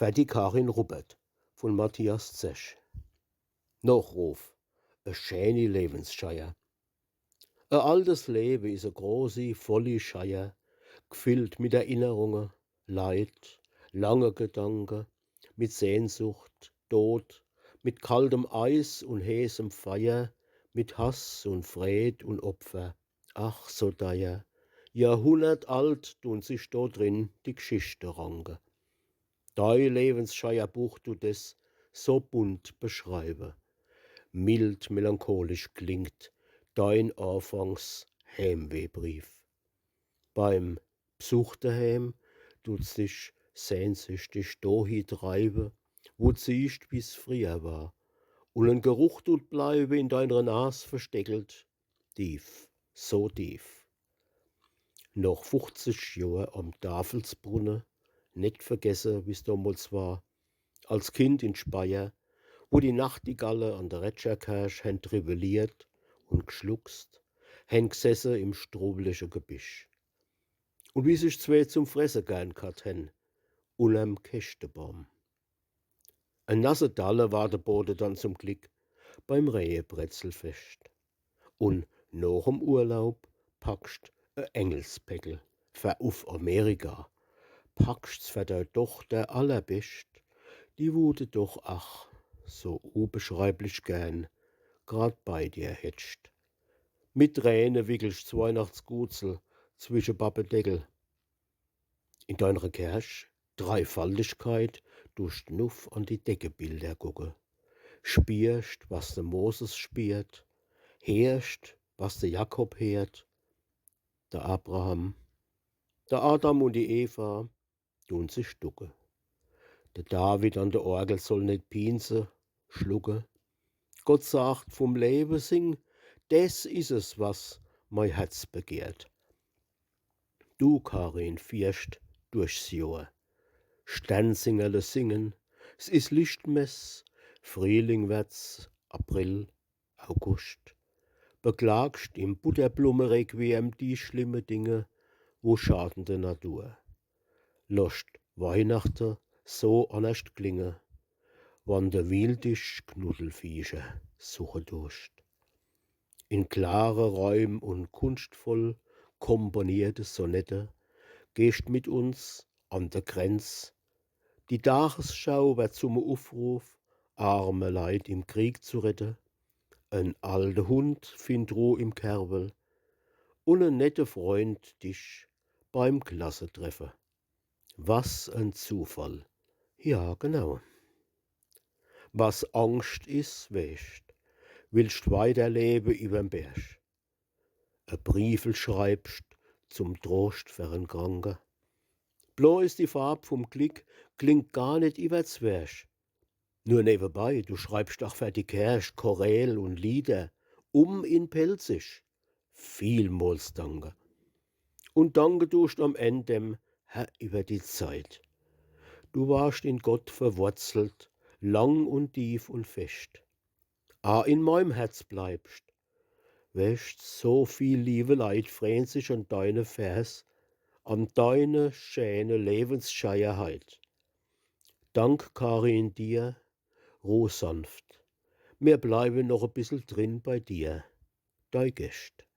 Für die Karin Ruppert von Matthias Zesch. Nachruf: E schäni Lebensscheier. E altes Leben is e großi, volli Scheier, gefüllt mit Erinnerungen, Leid, lange Gedanken, mit Sehnsucht, Tod, mit kaltem Eis und heißem Feuer, mit Hass und Fred und Opfer. Ach, so teuer, jahrhundertalt tun sich da drin die Geschichte ranken. Dein Lebensscheier Buch tut es so bunt beschreiben. Mild melancholisch klingt dein anfangs Heimwehbrief. Beim Besuch daheim tut dich sehnsüchtig dahin treiben, wo siehst, wie's früher war. Und ein Geruch tut bleibe in deiner Nas versteckelt, tief, so tief. Noch 50 Jahre am Tafelsbrunnen, nicht vergessen, wie's damals war, als Kind in Speyer, wo die Nachtigalle an der Retscherkirch hen trivelliert und geschluckst, hen gesessen im stroblichen Gebüsch. Und wie sich zwei zum Fressen gern gehabt hen, unterm Kästebaum. Ein nasse Dalle war der Boden dann zum Glück beim Rehebrezelfest. Und nach'm Urlaub packst e Engelspäckel für auf Amerika. Packst's für de Tochter allerbest, die wo du doch ach so unbeschreiblich gern grad bei dir hättst. Mit Tränen wickelst Weihnachtsgutsel zwischen Pappedeckel. In deiner Kirch Dreifaltigkeit durch Nuff an die Deckebilder gucke. Spierst, was der Moses spiert, hörst, was der Jakob hört, der Abraham, der Adam und die Eva tun sich ducke. Der David an der Orgel soll nicht pinse, schlucke. Gott sagt vom Leben sing, des is es, was mein Herz begehrt. Du, Karin, fierst durchs Jahr. Sternsingerle singen, es is Lichtmess, Frühling wird's, April, August. Beklagst im Butterblumenrequiem die schlimme Dinge, wo schaden der Natur. Lost Weihnachten so anerst klinge, wann der wildisch Knuddelviecher suche durst. In klare Räum und kunstvoll komponierte Sonette gehst mit uns an der Grenz. Die Tagesschau wird zum Aufruf, arme Leid im Krieg zu retten. Ein alter Hund findet Ruhe im Kerbel und ein netter Freund dich beim Klassetreffen. Was ein Zufall. Ja, genau. Was Angst is, weißt, willst weiterleben überm Berg. E Briefel schreibst zum Trost für einen Kranken. Blau ist die Farb vom Glück, klingt gar nicht übers Wersch. Nur nebenbei, du schreibst auch für die Kirche Choräl und Lieder, in Pelzig. Vielmals danke. Und danke tust am Ende dem Herr über die Zeit. Du warst in Gott verwurzelt, lang und tief und fest. In meinem Herz bleibst. Weißt, so viel liebe Leid freuen sich an deine Vers, an deine schöne Lebensscheierheit. Dank, Karin, dir, ruh sanft. Mir bleiben noch ein bissel drin bei dir, dei Gäst.